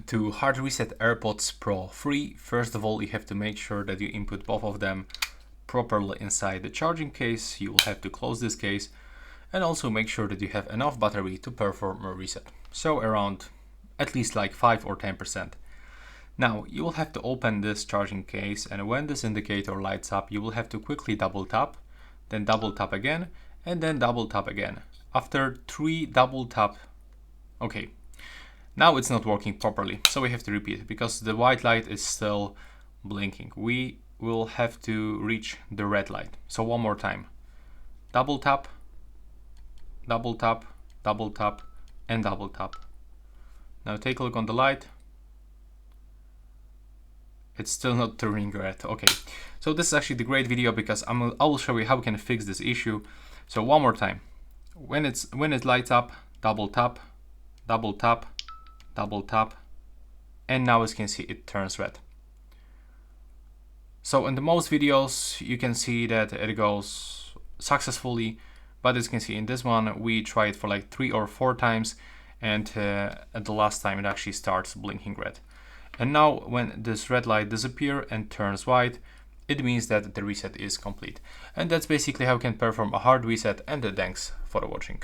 To hard reset AirPods Pro 3, first of all, you have to make sure that you input both of them properly inside the charging case. You will have to close this case and also make sure that you have enough battery to perform a reset. So around at least like 5 or 10%. Now you will have to open this charging case, and when this indicator lights up, you will have to quickly double tap, then double tap again, and then double tap again. After 3 double tap, okay. Now it's not working properly, so we have to repeat because the white light is still blinking. We will have to reach the red light. So one more time. Double tap, double tap, double tap, and double tap. Now take a look on the light. It's still not turning red. Okay, so this is actually the great video because I will show you how we can fix this issue. So one more time. When it lights up, double tap, double tap, double tap, and now as you can see it turns red. So in the most videos you can see that it goes successfully, but as you can see in this one we tried for like 3 or 4 times, and at the last time it actually starts blinking red. And now when this red light disappears and turns white, it means that the reset is complete. And that's basically how you can perform a hard reset, and thanks for watching.